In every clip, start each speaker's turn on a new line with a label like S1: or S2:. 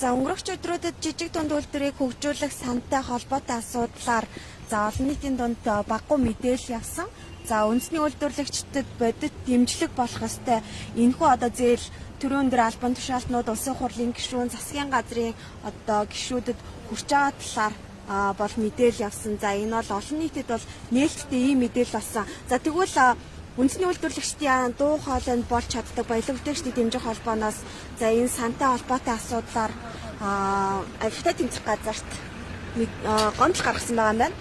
S1: За өнгөрөх өдрүүдэд жижиг дунд үйлдвэрийг хөгжүүлэх сантай холбоотой асуудлаар олон нийтийн дунд баггүй мэдээлэл явсан. За үндэсний үйлдвэрлэгчдэд бодит дэмжлэг болох ёстой. Энэхүү одоо зээл төрийн өндөр албан тушаалтнууд, улсын хурлын гишүүн, засгийн газрын одоо гишүүдэд хүрч байгаа талаар бол мэдээлэл явсан. За энэ бол олон нийтэд бол нээлттэй ийм мэдээлэл болсон. За тэгвэл үндэсний үйлдвэрлэгчдийн дуу хоолойнд болж чаддаг баялаг бүтээгчдийн дэмжих холбооноос за энэ сантай холбоотой асуудлаар Авилгатай тэмцэх газарт гомдол гаргасан байгаа юм байна.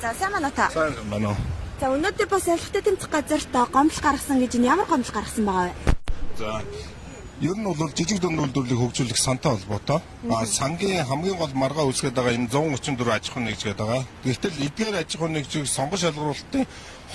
S1: За сайн байна уу та?
S2: Сайн байна уу.
S1: За өнөөдөр бас Авилгатай тэмцэх газарт гомдол гаргасан гэж энэ ямар гомдол гаргасан байгаа вэ?
S2: За ер нь бол жижиг дунд үйлдвэрлэлийг хөгжүүлэх сантай холбоотой. Сангийн хамгийн гол маргаа үүсгэж байгаа энэ 134 аж ахуйн нэгж гэдэг байгаа. Гэвтэл эдгээр аж ахуйн нэгжийг сонгон шалгуулалтын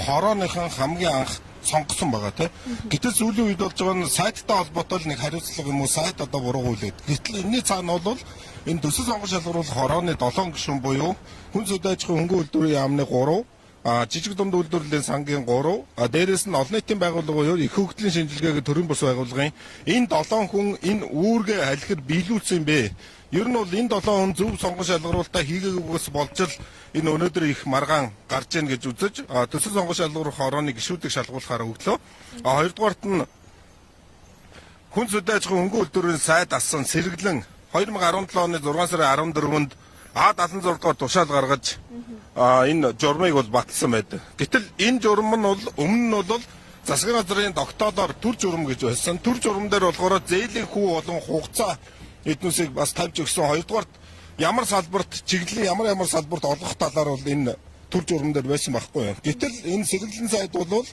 S2: хорооныхан хамгийн анх сонгосон байгаа тийм. Гэтэл сүүлийн үед болж байгаа нь сайттай холбоотой л нэг хариуцлага юм уу сайт одоо буруугуулээд. Гэтэл энэний цаана бол энэ төсөл сонгон шалгуулалт хорооны 7 гишүүн буюу хүн зүйн аж ахуйн хөнгөн үйлдвэрийн яамны 3 жижиг дунд үйлдвэрлэлийн сангийн 3 дээрээс нь олон нийтийн байгууллага их хөгжлийн шинжилгээгээ төрийн бус байгууллагын энэ 7 хүн энэ үүргээ алхир биелүүлсэн бэ. Ер нь бол энэ 7 хүн зөв сонгон шалгаруулалтаа хийгээгүйгээс болж л энэ өнөөдөр их маргаан гарч ийн гэж үзэж төсөл сонгон шалгаруулах хорооны гишүүдийг шалгуулахаар өглөө. Хоёрдугаарт нь хүн зүйн аж ахуйн хөнгөн үйлдвэрийн сайд асан сэргэлэн 2017 оны 6 сарын 14-нд А76 дугаар тушаал гаргаж энэ журмыг бол баталсан байдаг. Гэтэл энэ журам нь бол өмнө нь бол засгийн газрын тогтоолоор төр журам гэж байсан. Төр журам дээр болохоор зээлийн хүү болон хугацаа эднүсийг бас тавьж өгсөн. Хоёрдугаарт ямар салбарт чиглэлийн ямар салбарт олгох талаар бол энэ төр журам дээр байсан байхгүй юу. Гэтэл энэ сэргэлэн сайд бол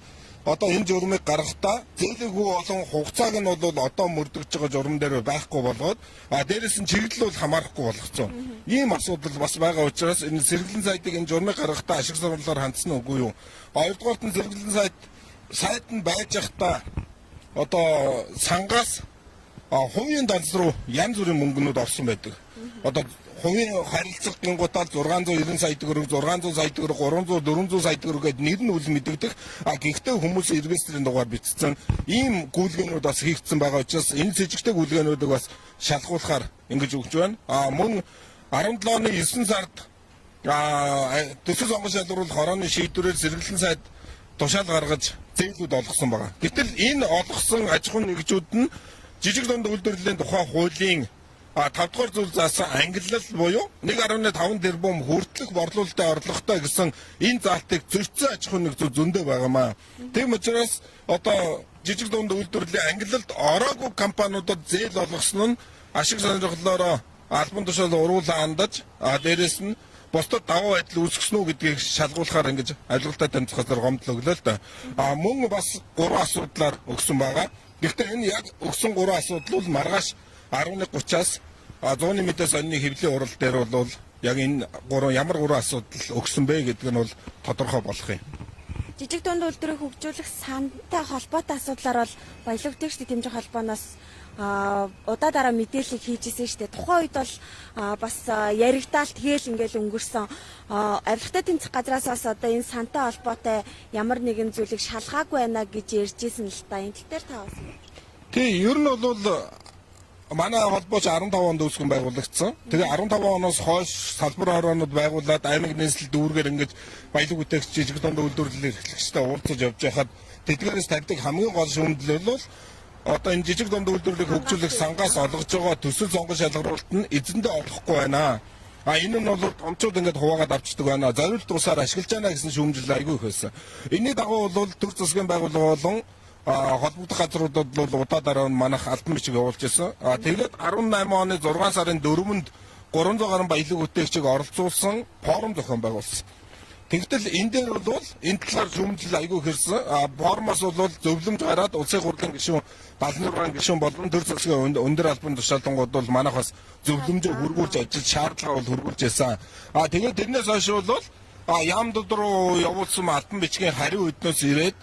S2: одоо энэ журмыг гаргахдаа зээлийн хүү болон хугацааг нь бол одоо мөрдөгж байгаа журам дээр байхгүй болгоод дээрээс нь чиглэл бол хамаарахгүй болгоцсон. Ийм асуудал бас байгаа учраас энэ сэргэлэн сайдыг энэ журмыг гаргахдаа ашиг сонгуулиар хандсан үгүй юу. Хоёрдугаарт нь сэргэлэн сайд нь байж байхдаа одоо сангаас хувийн данс руу янз бүрийн мөнгнүүд орсон байдаг. Одоо хувийн харилцах гингуудаар 690 сая төгрөг, 600 сая төгрөг, 300, 400 сая төгрөг гэдэг нэр нь үл мэдэгдэх. Гэхдээ хүмүүс регистрийн дугаар бичсэн. Ийм гүйлгээнүүд бас хийгдсэн байгаа учраас энэ сэжигтэй гүйлгээнүүдийг бас шалгуулахаар ингэж өгч байна. Мөн 17 оны 9 сард төсөл сонгон шалгаруулах хорооны шийдвэрээр сэргэлэн сайд тушаал гаргаж зээлүүд олгосон байгаа. Гэтэл энэ олгосон аж ахуйн нэгжүүд нь жижиг дунд үйлдвэрлэлийн тухай хуулийн 5 дугаар зүйл заасан ангиллал буюу 1.5 тэрбум хүртэлх борлуулалтын орлоготой гэсэн энэ заалтыг зөрчсөн аж ахуйн нэгжүүд зөндөө байгаамаа. Тийм учраас одоо жижиг дунд үйлдвэрлэлийн ангиллалд ороогүй компаниудад зээл олгосон нь ашиг сонирхлоороо албан тушаал уруулаа хандаж дээрээс нь бусдад даваа байдал үүсгэсэн үү гэдгийг шалгуулахаар ингэж авилгатай тэмцэх газар гомдол өглөө л да. Мөн бас 3 асуудлаар өгсөн байгаа. Гэхдээ энэ яг өгсөн 3 асуудал бол маргааш 11:30-аас 100-ны мэдээ сонины хэвлэлийн урал дээр бол яг энэ 3 ямар 3 асуудал өгсөн бэ гэдэг нь бол тодорхой болох юм.
S1: Жижиг дунд үйлдвэрийг хөгжүүлэх сантай холбоотой асуудлаар бол баялаг бүтээгчдийн дэмжих холбооноос удаа дараа мэдээлэл хийжсэн шүү дээ. Тухайн үед бол бас яригдаал тэгээл ингээл өнгөрсөн. Авилгатай тэмцэх газраас бас одоо энэ сантай холбоотой ямар нэгэн зүйлийг шалгаагүй байна гэж ярьжсэн л та. Энэ тал дээр та бас.
S2: Тий, ер нь бол манай холбооч 15 онд үүсгэн байгуулагдсан. Тэгээ 15 оноос хойш салбар хороонд байгуулад аймаг нийслэл дүүргээр ингэж баялаг бүтээгч жижиг дунд үйлдвэрлэлийн эрхлэгчтэй уулзаж явж байхад тэдгээрээс тавьдаг хамгийн гол шүүмжлэл бол одоо энэ жижиг дунд үйлдвэрлэлийг хөгжүүлэх сангаас олгож байгаа төсөл сонгон шалгаруулалт нь эзэндээ олохгүй байна. Энэ нь бол томчууд ингээд хуваагаад авчдаг байна. Зориулт тусаар ашиглаж байна гэсэн шүүмжлэл айгүй их байсан. Энэний дагуу бол төр засгийн байгууллага болон холбогдох газруудад бол удаа дараа нь манайх албан бичиг явуулж байсан. Тэгээд 18 оны 6 сарын 4-нд 300 гаруй баялаг бүтээгчийг оролцуулсан форум зохион байгуулсан. Тэгтэл энэ дээр бол энэ талаар шүүмжлэл айгүй хэрсэн. Форумоос бол зөвлөмж гараад улсын хурлын гишүүн 76 гишүүн болон төр засгийн өндөр албан тушаалтангууд бол манайх бас зөвлөмжөө хөргүүлж ажиллаж шаардлага бол хөргүүлж байсан. Тэгээд тэрнээс хойш бол яамдууд руу явуулсан албан бичгийн хариу үднээс ирээд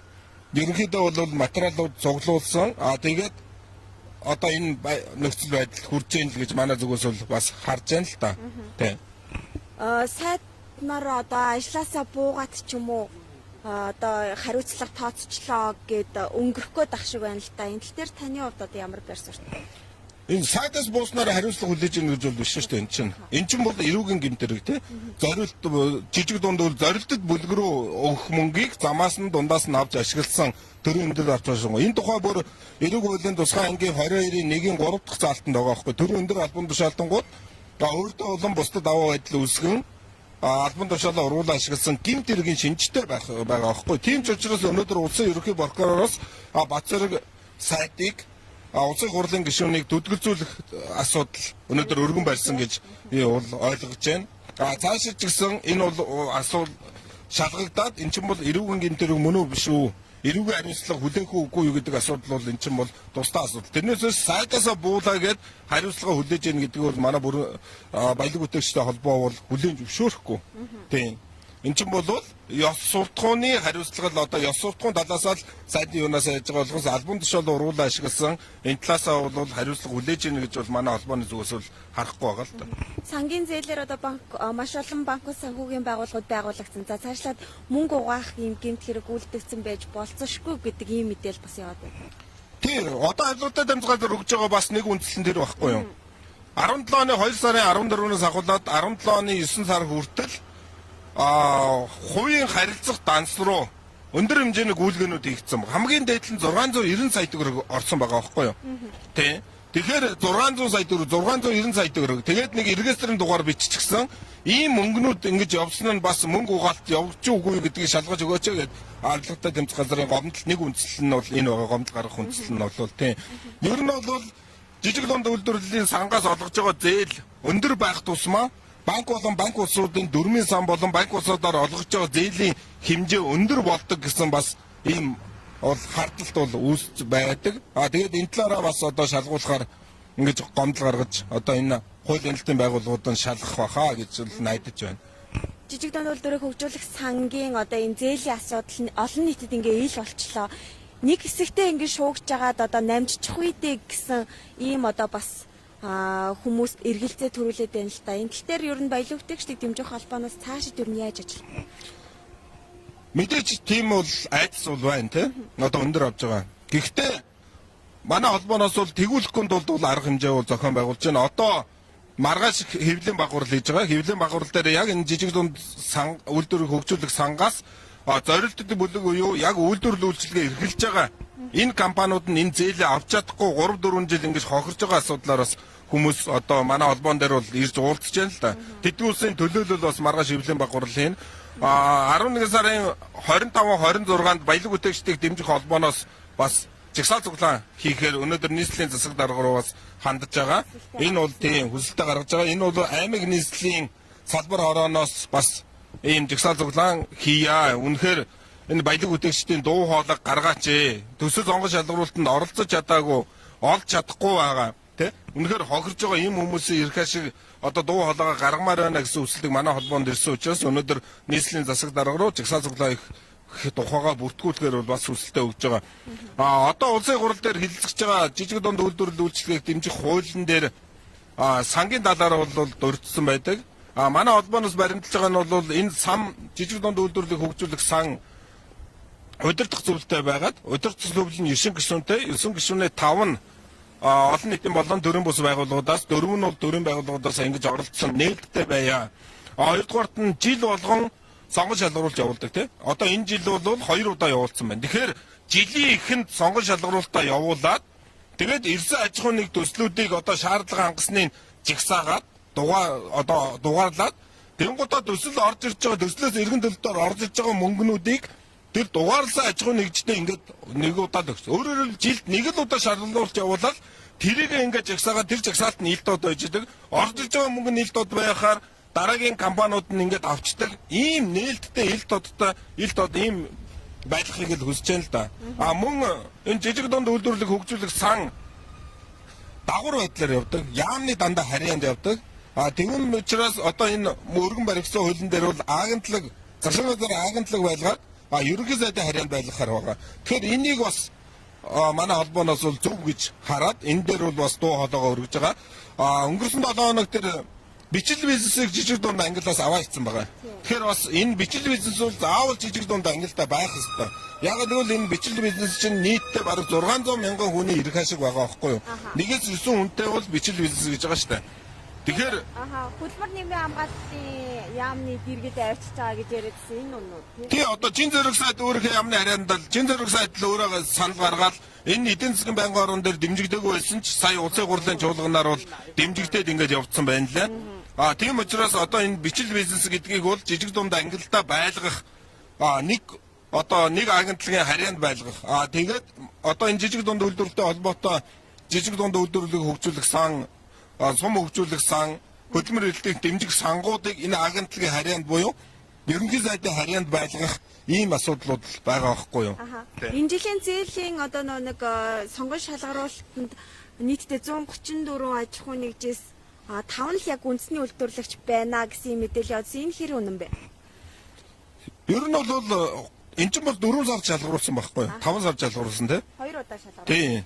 S2: ерөнхийдөө бол материалууд цуглуулсан. Тэгээд одоо энэ нөхцөл байдал хүрч ийн л гэж манай зүгээс бол бас харж байна л да. Тийм.
S1: Сайд нар одоо ажилласаа буугаад ч юм уу одоо хариуцлага тооцчлоо гэд өнгөрөх гээд ах шиг байна л да. Энэ тал дээр таны хувьд одоо ямар байр суурь?
S2: Энэ сайдас бууснаар хариуцлага хүлээж ирнэ гэж бол биш шүү дээ энэ чинь. Эн чинь бол эрүүгийн гэмтэрэг тий. Зорилт жижиг дунд бол зорилтод бүлэг рүү өгөх мөнгийг замаас нь дундаас нь авч ашигласан төрийн өндөр авч байгаа. Энэ тухай бүр эрүүг хуулийн тусгай ангийн 22-ийн 1-ийн 3 дахь заалтанд байгаа байхгүй. Төрийн өндөр албан тушаалтангууд өөртөө улам бусдад даваа байдал үүсгэн албан тушаалаа уруулан ашигласан гэмт хэргийн шинжтэй байгаа байхгүй. Тийм ч учраас өнөөдөр улсын ерөнхий прокуророос Бацэрэг сайтыг улсын хурлын гишүүнийг дүдгэлзүүлэх асуудал өнөөдөр өргөн барьсан гэж би ойлгож байна. Цаашид ч гэсэн энэ бол асуудал шалгагдаад эн чинь бол эрүүгийн гэмтэрэг мөн үү биш үү? Эрүүгийн хариуцлага хүлээх үгүй юу гэдэг асуудал бол эн чинь бол тусдаа асуудал. Тэрнээс сайдасаа буулаа гэд хариуцлага хүлээж ийн гэдэг бол манай баялаг үтэгчтэй холбоо бол хүлээн зөвшөөрөхгүй. Тийм. Эн чинь бол ёс суртахууны хариуцлага л одоо ёс суртахуун талаас нь сайдын юунаас яаж байгаа болохоос албан тушаалаа уруулан ашигласан энэ талаасаа бол хариуцлага хүлээж ийн гэж бол манай холбооны зүгээс бол харахгүй байгаа л да.
S1: Сангийн зээлээр одоо банк маш олон банкуд санхүүгийн байгууллагууд байгуулагдсан. За цаашлаад мөнгө угаах юм гэмт хэрэг үлдэгдсэн байж болцсошгүй гэдэг ийм мэдээлэл бас яваад байна.
S2: Тийм. Одоо хариуцлагатай дамжуулаад өгж байгаа бас нэг үндслэн тэр байхгүй юу? 17 оны 2 сарын 14-өөс ахуулаад 17 оны 9 сар хүртэл хувийн харилцах данс руу өндөр хэмжээний гүйлгээнүүд хийгдсэн. Хамгийн дээд нь 690 сая төгрөг орсон байгаа байхгүй юу? Тийм. Тэгэхээр 600 сая төгрөг, 690 сая төгрөг. Тэгээд нэг регистрийн дугаар биччихсэн. Ийм мөнгнүүд ингэж явсан нь бас мөнгө угаалт явж үгүй гэдгийг шалгаж өгөөч гэдэг албатай тэмцэх газрын гомдол нэг үндсэл нь бол энэ байгаа гомдол гаргах үндсэл нь бол тийм. Ер нь бол жижиг дунд үйлдвэрлэлийн сангаас олгож байгаа зээл өндөр байх тусмаа банк болон банк улсуудын дөрмийн сан болон банк улсуудаар олгож байгаа зээлийн хэмжээ өндөр болдог гэсэн бас ийм бол хардталт бол үүсч байдаг. Тэгээд энэ талаараа бас одоо шалгуулахаар ингэж гомдол гаргаж одоо энэ хууль эрхлэлтийн байгууллагуудад шалгах баха гэж найдаж байна.
S1: Жижиг дунд үйлдвэрийг хөгжүүлэх сангийн одоо энэ зээлийн асуудал нь олон нийтэд ингээ ил болчлоо. Нэг хэсэгтээ ингээ шуугж байгаад одоо намжчих үедээ гэсэн ийм одоо бас хүмүүс эргэлзээ төрүүлээд байна л та. Энэ тал дээр ер нь баялаг үтэгчдийг дэмжих холбооноос цаашид ер нь яаж ажиллах вэ?
S2: Мэдээж тийм бол айдас бол байна те. Одоо өндөр авж байгаа. Гэхдээ манай холбооноос бол тэгүүлэхгүй тулд бол арга хэмжээ бол зохион байгуулж байна. Одоо маргааш хэвлэлийн багварал хийж байгаа. Хэвлэлийн багварал дээр яг энэ жижиг дунд үйлдвэрийг хөгжүүлэх сангаас зорилттой бүлэг буюу яг үйлдвэрлэл үйлчилгээ эрхэлж байгаа. Энэ компаниуд нь энэ зээлээ авч чадахгүй 3-4 жил ингэж хохирж байгаа асуудлаар бас хүмүүс одоо манай холбоон дээр бол ирж уулзж байна л да. Тэдний улсын төлөөлөл бас маргааш хэвлэлийн багварал хийн. 11 сарын 25-26-нд баялаг үтэгчдийг дэмжих холбооноос бас жагсаал цуглаан хийхээр өнөөдөр нийслэлийн засаг дарга руу бас хандж байгаа. Энэ бол тийм хүсэлтэд гаргаж байгаа. Энэ бол аймаг нийслэлийн салбар хорооноос бас ийм жагсаал цуглаан хийя. Үнэхээр энэ баялаг үтэгчдийн дуу хоолой гаргаач ээ. Төсөл онгон шалгаруулалтанд оролцож чадаагүй, олж чадахгүй байгаа. Тэ? Үнэхээр хохирж байгаа ийм хүмүүсийн ирэх ашиг одоо дуу хоолойгоо гаргамаар байна гэсэн үсэлдэг манай холбоонд ирсэн учраас өнөөдөр нийслэлийн засаг дарга руу жагсаал цуглаан тухайгаа бүртгүүлэхээр бол бас хүсэлтэд өгж байгаа. Одоо улсын хурал дээр хилцэж байгаа жижиг дунд үйлдвэрлэл үйлчлэгийг дэмжих хуулийн дээр сангийн талаар бол дурдсан байдаг. Манай холбооноос баримталж байгаа нь бол энэ сан жижиг дунд үйлдвэрлэлийг хөгжүүлэх сан удирдах зөвлөлтэй байгаад удирдах зөвлөл нь 9 гишүүнтэй 9 гишүүнээ 5 нь олон нийтийн болон төрийн бус байгууллагуудаас 4 нь бол төрийн байгууллагуудаас ингэж оролцсон нээлттэй байя. Хоёрдугаарт нь жил болгон сонгон шалгаруулж явуулдаг тийм. Одоо энэ жил бол 2 удаа явуулсан байна. Тэгэхээр жилийн эхэнд сонгон шалгаруулалтаа явуулаад тэгээд ирсэн аж ахуйн нэг төслүүдийг одоо шаардлага хангасны жигсаагаад дугаарлаад тэнгуудаа төсөл орж ирж байгаа төслөөс эргэн төлөлтөөр орж ирж байгаа мөнгнүүдийг тэр дугаарлсан аж ахуйн нэгжтэй ингээд нэг удаад өгсөн. Өөрөөр хэлбэл жилд нэг л удаа шалгаруулж явуулаад тэрийг ингээд жагсаагаад тэр жагсаалт нь илт од байж идэг. Орж ирж байгаа мөнгө нь илт од байхаар дараагийн компаниуд нь ингээд авчдаг. Ийм нээлттэй илт од ийм байдлыг л хүсэж байна л да. Мөн энэ жижиг дунд үйлдвэрлэлийг хөгжүүлэх сан дагвар байдлаар явдаг. Яамны дандаа харьяанд явдаг. Тэгвэл учраас одоо энэ өргөн баригдсан хуулийн дээр бол агентлаг засгийн газрын агентлаг байлгаад ерөнхий сайдын харьяанд байлгахаар байгаа. Тэгэхээр энийг бас манай холбооноос бол зөв гэж хараад энэ дээр бол бас дуу хоолойгоо өргөж байгаа. Өнгөрсөн 7 хоног тэр бичил бизнесийг жижиг дунд ангиллаас аваа ицсэн байгаа. Тэгэхээр бас энэ бичил бизнес бол заавал жижиг дунд ангилдаа байх ёстой. Яг гэвэл энэ бичил бизнес чинь нийтдээ бараг 600 мянган хүний ирэх ашиг байгаа байхгүй юу? Нэгээс 9 хүнтэй бол бичил бизнес гэж байгаа шүү дээ. Тэгэхээр
S1: хөдөлмөр нийгмийн хамгааллын яамны дэргэд авчиж байгаа гэж яриадсэн энэ үнүүд
S2: тий одоо чин зэрэг сайд өөрийнхөө яамны харьяандал чин зэрэг сайд л өөрөө санал гаргаад энэ эдийн засгийн байнгын орон дээр дэмжигдээгүй байсан ч сая улсын хурлын чуулганаар бол дэмжигдээд ингэж явцсан байна лээ. Тийм учраас одоо энэ бичил бизнес гэдгийг бол жижиг дунд ангилалдаа байлгах нэг агентлагийн харьяанд байлгах. Тэгээд одоо энэ жижиг дунд үйлдвэрлэлтэй холбоотой жижиг дунд үйлдвэрлэлийг хөгжүүлэх сан сум хөгжүүлэх сан хөдөлмөр эрхлэлтийг дэмжих сангуудыг энэ агентлагийн харьяанд буюу ерөнхий сайдын харьяанд байлгах ийм асуудлууд байгаа байхгүй юу?
S1: Энэ жилийн зээлийн одоо нэг сонгон шалгаруулалтанд нийтдээ 134 аж ахуй нэгжээс 5 нь л яг үндэсний үйлдвэрлэгч байна гэсэн мэдээлэл явуулсан. Энэ хэр үнэн бэ?
S2: Ер нь бол эн чинь бол 4 сар шалгаруулсан байхгүй юу? 5 сар шалгаруулсан тий?
S1: 2 удаа шалгаруулсан.
S2: Тийм.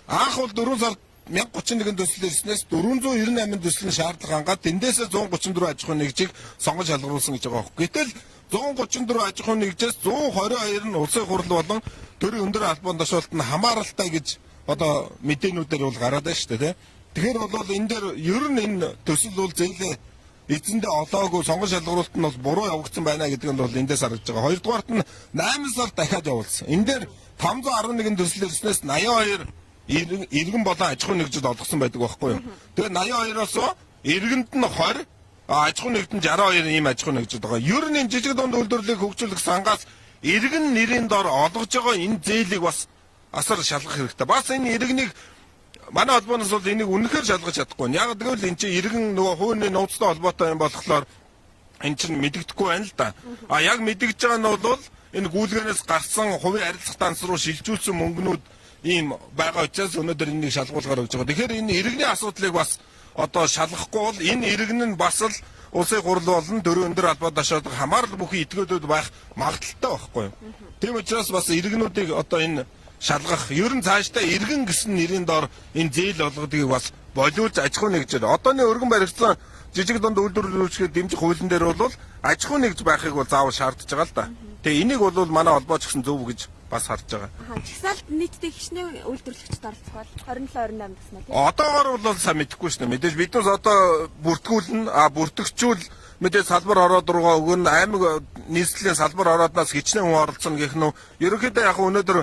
S2: Анх бол 4 сар 1031 төсөл ирснээс 498 төслийн шаардлага хангаад тэндээсээ 134 аж ахуй нэгжийг сонгож шалгаруулсан гэж байгаа байхгүй. Гэтэл 134 аж ахуй нэгжээс 122 нь улсын хурл болон төрийн өндөр албан тушаалт нь хамааралтай гэж одоо мэдээнүүдээр бол гараад байна шүү дээ. Тэгэхээр бол энэ дээр ер нь энэ төсөл бол зээлээ эзэндээ олоогүй сонгон шалгаруулалт нь бол буруу явагдсан байна гэдэг нь бол эндээс харагдаж байгаа. Хоёрдугаарт нь 8 сар дахиад явуулсан. Энэ дээр 511 төсөл ирснээс 82 иргэн болон аж ахуй нэгжид олгосон байдаг байхгүй юу. Тэгээ 82-оос иргэнд нь 20, аж ахуй нэгжид 62 ийм аж ахуй нэгжид байгаа. Ер нь жижиг дунд үйлдвэрлэлийг хөгжүүлэх сангаас иргэн нэрийн дор олгож байгаа энэ зээлийг бас асар шалгах хэрэгтэй. Бас энэ иргэнийг манай холбооноос бол энийг үнэхээр шалгаж чадахгүй. Яг гэвэл энэ чинь иргэн нөгөө хууны нууцтай холбоотой юм болохоор энэ чинь мэдэгдэхгүй байна л да. Яг мэдэгдэж байгаа нь бол энэ гүйлгээнээс гарсан хувийн харилцах данс руу шилжүүлсэн мөнгнүүд ийм байгаа учраас өнөөдөр энийг шалгуулгаар өгж байгаа. Тэгэхээр энэ иргэний асуудлыг бас одоо шалгахгүй бол энэ иргэн нь бас л улсын хурл болон төрийн өндөр албан тушаалд хамаарал бүхий этгээдүүд байх магадaltaй байхгүй юу. Тийм учраас бас иргэнүүдийг одоо энэ шалгах ер нь цаашдаа иргэн гэсэн нэрийн доор энэ зээл олгодгийг бас болиулж аж ахуй нэгжээр одооний өргөн баригдсан жижиг дунд үйлдвэрлэлчид дэмжих хуулийн дээр бол аж ахуй нэгж байхыг бол заавал шаардж байгаа л да. Тэгээ энийг бол манай холбооч гэсэн зөв гэж бас харж байгаа.
S1: Чагсаалт нийтдээ хичнээн үйлдвэрлэгчд оролцох бол 27-28 гэсэн үү?
S2: Одоогоор бол сайн мэдэхгүй шнэ. Мэдээж биднээс одоо бүртгүүлнэ, бүртгэгчүүл мэдээж салбар ороод руугаа өгнө, аймаг нийслэлийн салбар орооднаас хичнээн хүн оролцоно гэх нь ерөнхийдөө яг өнөөдөр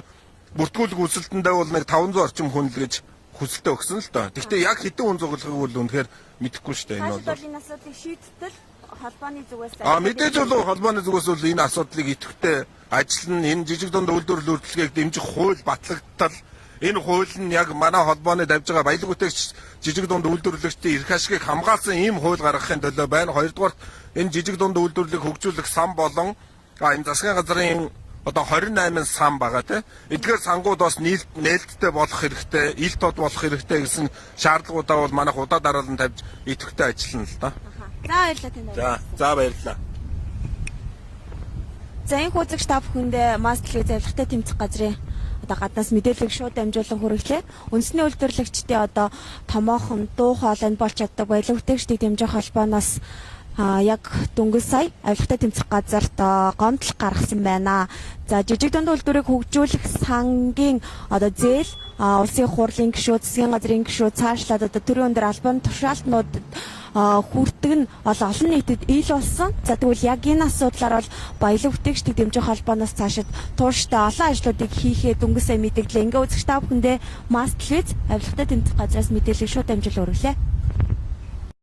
S2: бүртгүүлэг үзэлтэндээ бол нэг 500 орчим хүн л гэж хүсэлтээ өгсөн л доо. Гэхдээ яг хэдэн хүн зугаалгыг бол үнэхээр мэдэхгүй шүү дээ. Энэ бол
S1: энэ асуудлыг шийдтэл холбооны зүгээс
S2: мэдээж бол холбооны зүгээс бол энэ асуудлыг идэвхтэй ажиллана. Энэ жижиг дунд үйлдвэрлэл үйлдвэрлэгийг дэмжих хууль батлагдтал энэ хууль нь яг манай холбооны давж байгаа баялаг бүтээгч жижиг дунд үйлдвэрлэгчдийн эрх ашигыг хамгаалсан ийм хууль гаргахын төлөө байна. Хоёрдугаар энэ жижиг дунд үйлдвэрлэлийг хөгжүүлэх сан болон энэ засгийн газрын одоо 28 сан байгаа тийм. Эдгээр сангууд бас нээлттэй болох хэрэгтэй, ил тод болох хэрэгтэй гэсэн шаардлагуудаа бол манайх удаа дараалан тавьж идэвхтэй ажиллана л да.
S1: За баярлалаа танд.
S2: За баярлалаа.
S1: За энэ хуудлагч та бүхэндээ МАС телевиз авилгатай тэмцэх газрын одоо гаднаас мэдээлэл шууд дамжуулан хүргэлээ. Үндэсний үйлдвэрлэгчдийн одоо томоохон дуу хоолойнд болж чаддаг баялаг бүтээгчдийг дэмжих холбооноос яг дөнгөж сая авилгатай тэмцэх газарт гомдол гаргасан байна. За жижиг дунд үйлдвэрийг хөгжүүлэх сангийн одоо зээл улсын хурлын гишүүд, засгийн газрын гишүүд цаашлаад одоо төрийн өндөр албан тушаалтнууд хүрдэг нь олон нийтэд ил болсон. За тэгвэл яг энэ асуудлаар бол баялаг бүтээгчдийг дэмжих холбооноос цаашид тууштай олон ажлуудыг хийхээ дөнгөж сая мэдээлээ. Ингээ үзэгч та бүхэндээ МАС телевиз авилгатай тэмцэх газраас мэдээлэл шууд дамжуул өргөлээ.